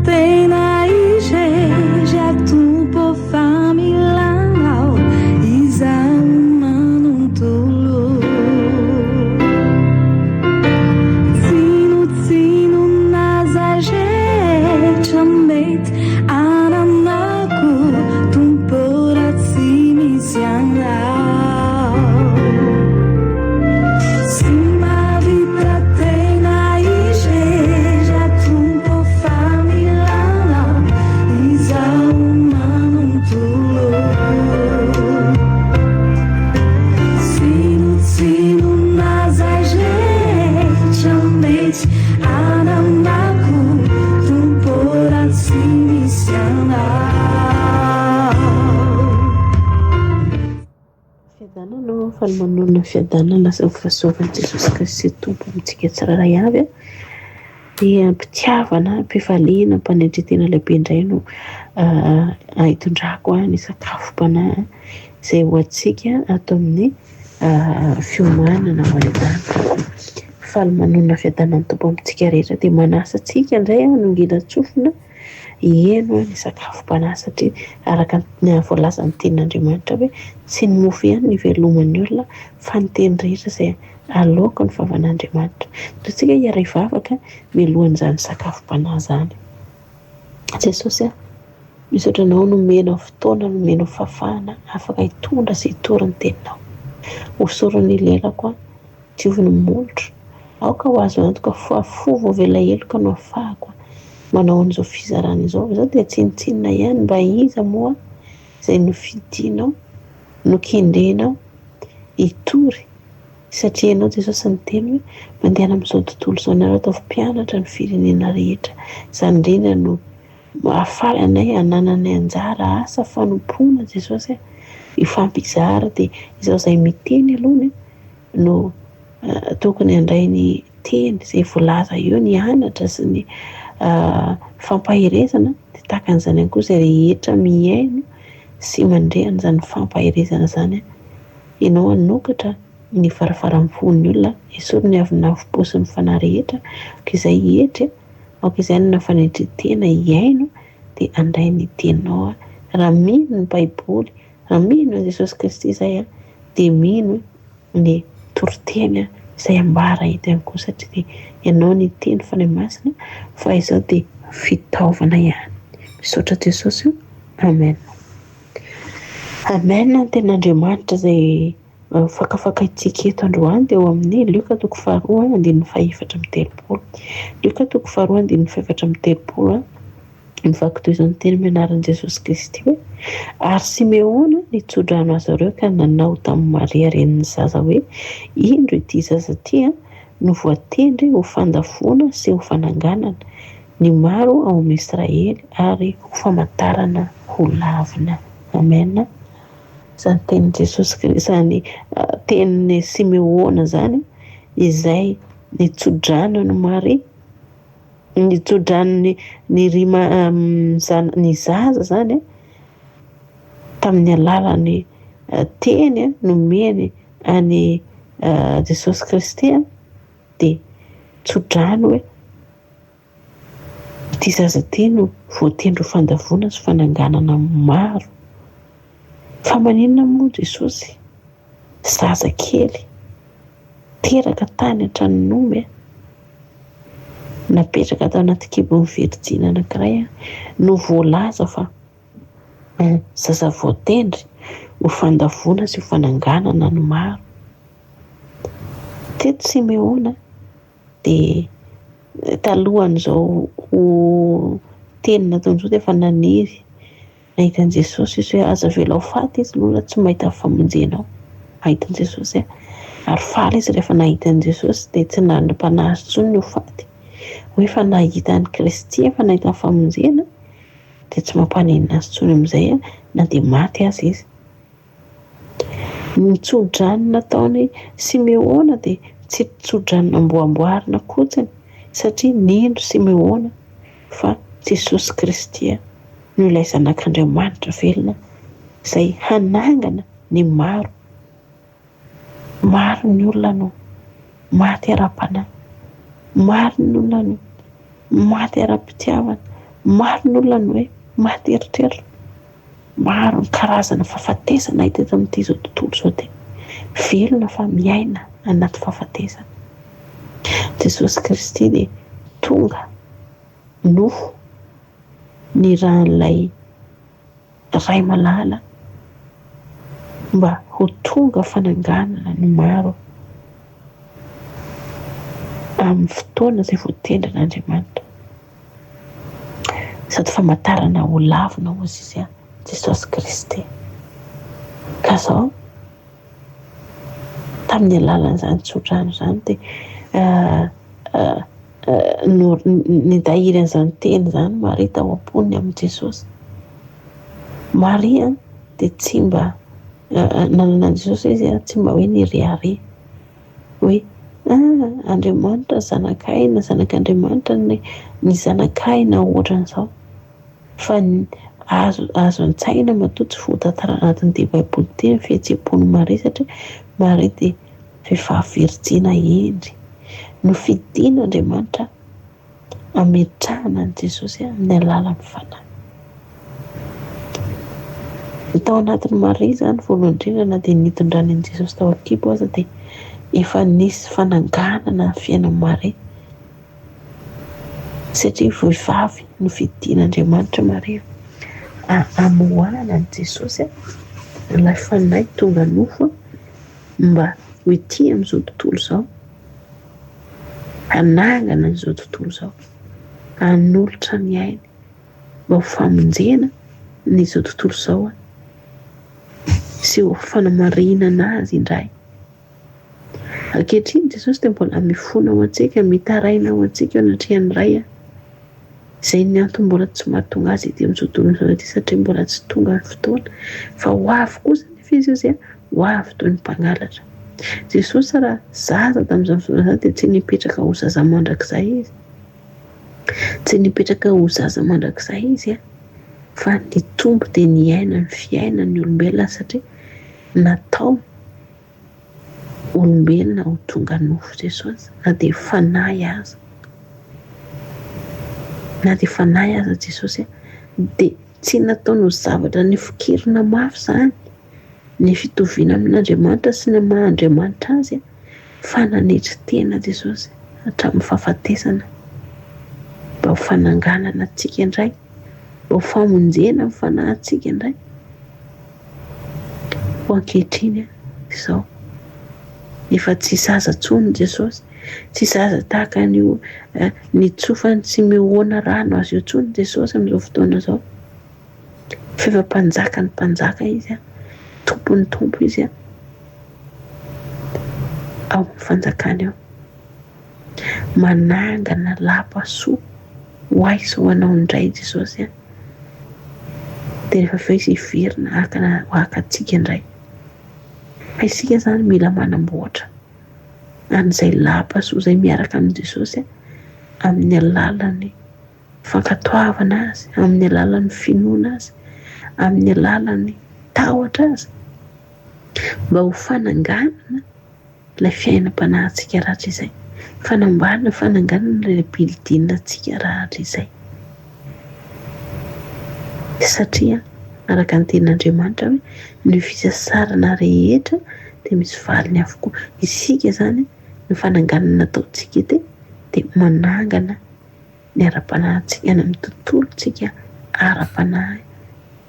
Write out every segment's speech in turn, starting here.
tena igreja tupo familhanao izaho manontolo tsino nazareth mety ananako tomporatsy misy anao sy mavita tena igreja tompo familhanao izaho manontolo tsino nazareth mety ananako tomporatsy misy anao. Fiadanana no fanomanona fiadanana sy fahasoavan'i Jesosy Kristy tompo amintsika tsiraray avy dia mpitiavana, mpifaliana, mpanendretena lehibe indray no hitondrako ny sakafom-panahy izay ho antsika ato amin'ny fiomanana maledana. Faly manona fiadanan'ny tompo amintsika rehetra dia manasa antsika indray nongina tsofina iheno ny sakafom-panahy satria araka ny voalazan'ny tenin'Andriamanitra hoe tsy ny mofo ihany ny veloman'ny olona fa ny teny rehetra izay aloaka ny fahavan'Andriamanitra. Antsika hiara hivavaka mialohan'izany sakafom-panahy izany. Jesosy misaotra anao nomenao fotoana, nomenao fahafahana afaka hitondra sy hitory ny teninao. Hosorony lelako dioviny molotro aoka ho azo antoka fovo avela ka no afahako manao an'izao fizarana izao. Izao dia tsinitsinina ihany mba iza moa izay nofidinao, nokendrenao hitory satria ianao Jesosy niteny hoe mandehana amin'izao tontolo izao nareo ataovy mpianatra ny firenena rehetra. Izany indrindra no ahafaly anay hanananay anjara asa fanompoana Jesosy hifampizara dia izao izay miteny aloha no tokony handray ny teny izay voalaza eo ny anatra sy ny fampahirezana dia tahaka an'izany ihany koa izay rehetra miaino sy mandrehana izany fampahirezana izany. Ianao hanokatra ny farafara fon'ny olona esoriny ny avy navim-po sy ny fanahy rehetra ka izay hetra aoka izay no nafanendretena iaino dia handray ny teninao. Raha mino ny baiboly, raha mino ny Jesosy Kristy izay dia mino ny toriteny izay ambara hita ihany koa satria dia ianao ny teny fanahy masina fa izao dia fitaovana ihany. Misaotra Jesosy. Amen. Amen. Ny tenin'Andriamanitra izay fakafaka itsika eto androany dia eo amin'ny Luka 2:1-7. Luka 2:1-7 mivaky toy izao ny teny mianaran'i Jesosy Kristy hoe ary Simeona nitsodrano azy ireo ka nanao tamin'ny Maria renin'ny zaza hoe indro ity zaza ity no voatendry ho fandavona sy ho fananganana ny maro ao amin'ny Israely ary ho famantarana ho lavina. Amen. Izany teny Jesosy Kristy, izany tenin'ny Simeona izany izay nitsodrano ny Maria, nitsodrano ny zaza izany tamin'ny alalan'ny teny nomeny any Jesosy Kristy dia tsodrano hoe ity zaza ity no voatendry ho fandavona sy fananganana maro. Fa maninona moa Jesosy? Zaza kely teraka tany an-tranon'omby napetraka tao anaty kibon'ny Virjina anankiray no voalaza fa zaza voatendry ho fandavona sy ho fananganana ny maro. Teto Simeona dia talohan'izao ho teny nataon'izao dia efa naniry nahita an'i Jesosy izy hoe aza velao faty izy loha tsy mahita famonjenao. Mahita an'i Jesosy ary faly izy rehefa nahita an'i Jesosy dia tsy nanam-panahy intsony ho faty. Hoe efa nahita an'i Kristy efa nahita famonjena dia tsy mampanenina azy intsony amin'izay na dia maty azy izy. Ny tsodrano nataony Simeona dia tsy tsodrano namboamboarina kotsiny satria nindro Simeona fa Jesosy Kristy no ilay zanak'Andriamanitra velona izay hanangana ny maro. Maro ny olona no maty ara-panahy, maro ny olona no maty ara-pitiavana, maro ny olona ny hoe mahateritreritra, maro ny karazana fahafatesana hita eto amin'ity zao tontolo zao dia velona fa miaina anaty fahafatesana. Jesosy Kristy dia tonga nofo ny rahan'ilay ray malala mba ho tonga fananganana ny maro amin'ny fotoana izay voatendra'Andriamanitra, sady famantarana ho lavina hozy izy Jesosy Kristy. Ka zao tamin'ny alalan'izany tsodrano izany dia nidahiran'izany teny izany Maria tao am-poniny amin'i Jesosy. Maria dia tsy mba nanana an'i Jesosy izy tsy mba hoe niriary hoe Andriamanitra zanakay na zanak'Andriamanitra ny zanakay na ohatran'izao, fa azo an-tsaina matoa tsy voatantara anatin'ity baiboly ity ny fihetseham-pon'i Maria, satria Maria dia vehivavy virjina endry, nofidian'Andriamanitra ametrahana an'i Jesosy amin'ny alalan'ny fanahy. Tao anatin'ny Maria izany voalohany indrindra na dia nitondrany an'i Jesosy tao an-kibo aza dia efa nisy fananganana fiainan'i Maria, satria vehivavy nofidian'Andriamanitra Maria amoahana an'i Jesosy ilay fanahy tonga nofo mba ho ety amin'izao tontolo izao, hanangana an'izao tontolo izao, hanolotra ny ainy mba ho famonjena n'izao tontolo izao sy ho fanamarinana azy indray. Ankehitriny Jesosy dia mbola mifono ao antsika, mitaraina ao antsika ao anatrehany iray izay ny antony mbola tsy mahatonga azy ety amin'izao tontolo izao ety, satria mbola tsy tonga ny fotoana, fa ho avy kosa nefa izy izy ho avy toy ny mpangalatra. Jesosy raha zaza tamin'izany fotoana izany dia tsy nipetraka ho zaza mandrakizay izy, tsy nipetraka ho zaza mandrakizay izy fa nitombo dia niaina ny fiainan'ny olombelona, satria natao olombelona ho tonga nofo Jesosy, na dia fanahy aza, na dia fanahy aza Jesosy dia tsy nataony ho zavatra nifokirina mafy izany ny fitoviana amin'Andriamanitra sy ny maha-Andriamanitra azy, fa nanetry tena Jesosy hatramin'ny fahafatesana mba ho fananganana antsika indray, mba ho famonjena amin'ny fanahintsika indray. Ho ankehitriny izao efa tsy zaza intsony Jesosy, tsy zaza tahaka ny tsofany sy mihoana rano azy io intsony Jesosy amin'izao fotoana izao, fa efa mpanjaka ny mpanjaka izy, tompony tompo izy ao amin'ny fanjakany ao, manangana lapa-soa ho aiza ho anao indray Jesosy dia rehefa avy eo izy hiverina haka antsika indray. Fa isika izany mila manamboatra an'izay lapa-soa izay miaraka amin'i Jesosy amin'ny alalan'ny fankatoavana azy, amin'ny alalan'ny finoana azy, amin'ny alalan'ny tahotra azy, mba ho fananganana ilay fiainam-panahintsika rahatra izay, fanambarana fananganana ilay bildina antsika rahatra izay. Satria araka ny tenin'Andriamanitra hoe ny fisasarana rehetra dia misy valiny avokoa. Isika izany ny fananganana ataontsika ety dia manangana ny ara-panahintsika any amin'ny tontolontsika ara-panahy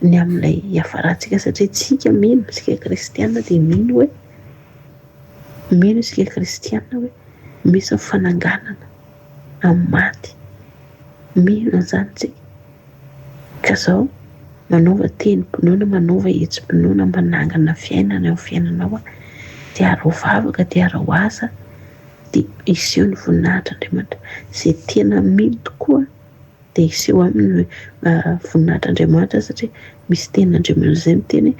ny amin'ilay hiafarantsika, satria tsika mino isika kristiana dia mino isika kristiana hoe misy fananganana amin'ny maty, mino an'izany tsika. Ka zao manova tenim-pinoana, manova hetsim-pinoana, manangana fiainana eo fiainanao dia aro vavaka, dia aro asa, dia iseho ny voninahitr'Andriamanitra. Izay tena mino tokoa dia iseho amin'ny voninahitr'Andriamanitra, satria misy tenin'Andriamanitra izay miteny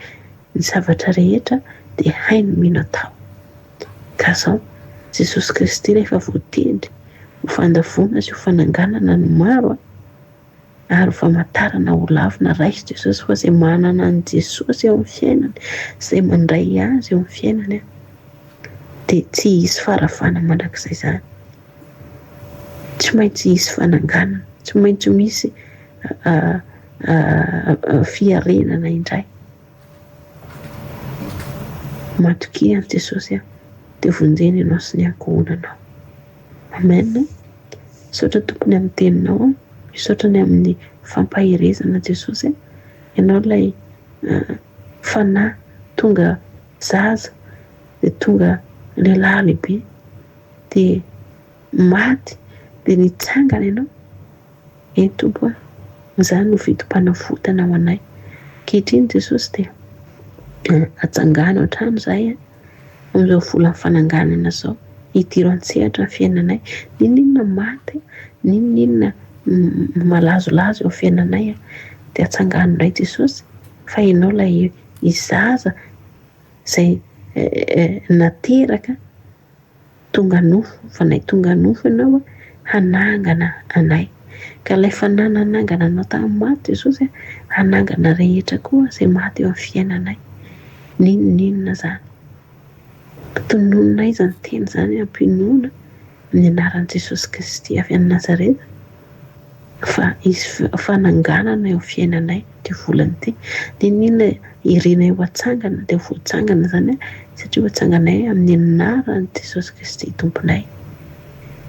ny zavatra rehetra dia hainy mino atao. Ka zao Jesosy Kristy rehefa voatendry ho fandavona sy ho fananganana ny maro ary famantarana ho lavina raisy Jesosy, fa izay manana an'i Jesosy eo amin'ny fiainany, izay mandray azy eo amin'ny fiainany dia tsy hisy faravana mandrakizay izany. Tsy maintsy hisy fananganana, tsy maintsy misy fiarenana indray matokia an' Jesosy dia vonjeny ianao sy ny ankohonanao. Amen. Misaotra tompony amin'ny teninao, misaotrany amin'ny fampahirezana Jesosy, ianao ilay fanahy tonga zaza dia tonga lehilahy lehibe dia maty dia nitsangana ianao. Tompo izany no vidim-panafotana ho anay. Ankehitriny Jesosy dia atsangana ohatrano izahay amin'izao volan'ny fananganana izao, hidiro an-tsehatra ny fiainanay. Ninona maty, ninona malazolazo eo fiainanay dia atsangana indray Jesosy. Fa ianao ilay izaza izay nateraka tonga nofo, fa nay tonga nofo ianao hanangana anay. Ka ilay fanahy nanangana anao tamin'ny maty Jesosy hanangana rehetra koa izay maty eo amin'ny fiainanay. Ninona izany? Tononona izany teny izany ampinoana amin'ny anaran'i Jesosy Kristy avy any Nazareta fa izy fananganana eo fiainanay dia volany ty. Ninona irenay ho atsangana dia voatsangana izany satria hoatsanganay amin'ny anaran'i Jesosy Kristy tomponay.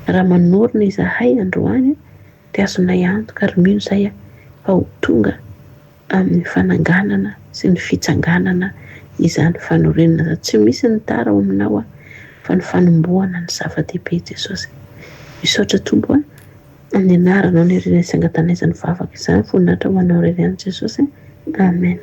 Raha manorina izahay androany dia azonay antoka ary mino izay fa ho tonga amin'ny fananganana sy ny fitsanganana izany fanorenana. Tsy misy ny tara ao aminao fa ny fanombohana ny zava-dehibe Jesosy. Misaotra tompo amin'ny anaranao ny renay sangatanezany vavaka izany voninahitra ho anao irery any Jesosy. Amen.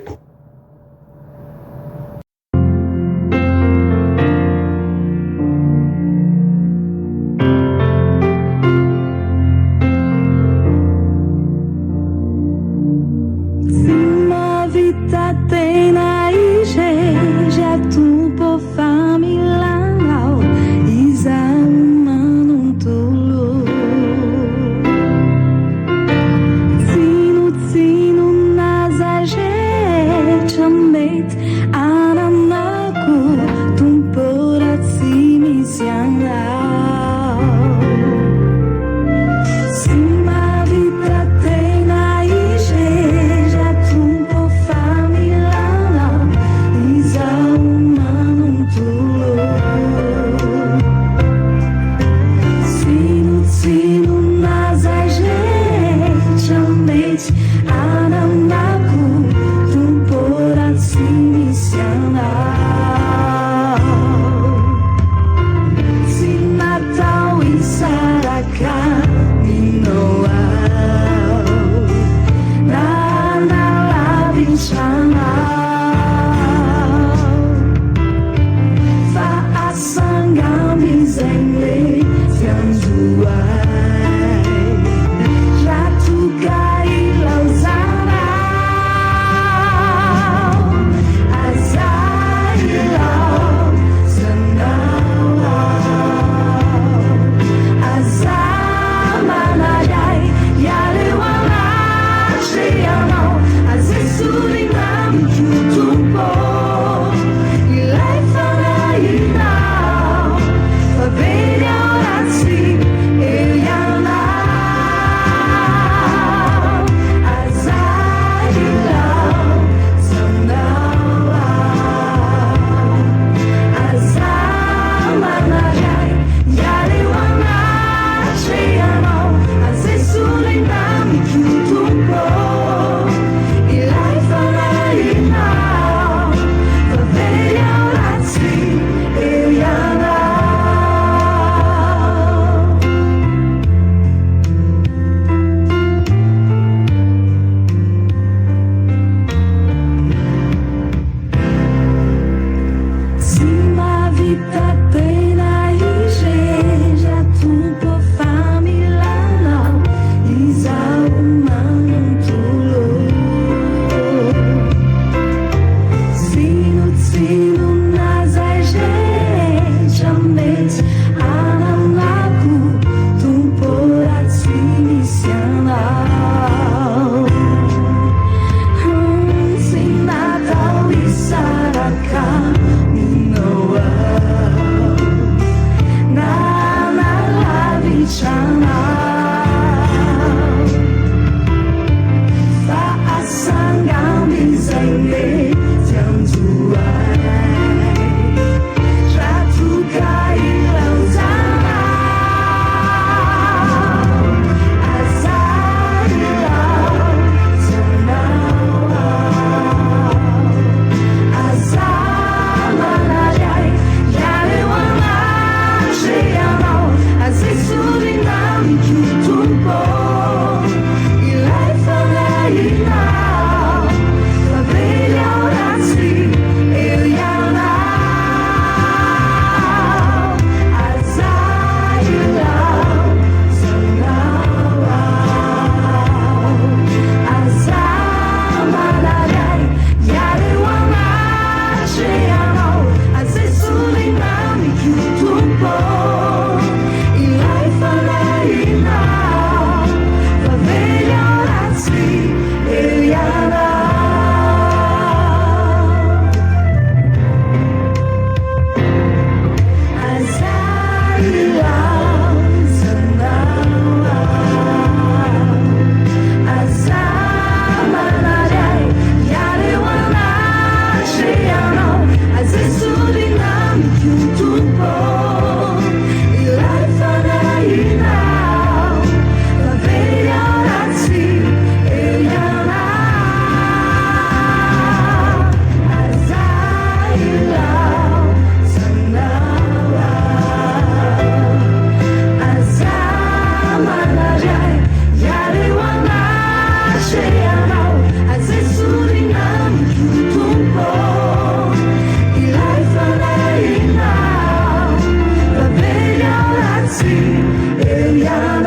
Eu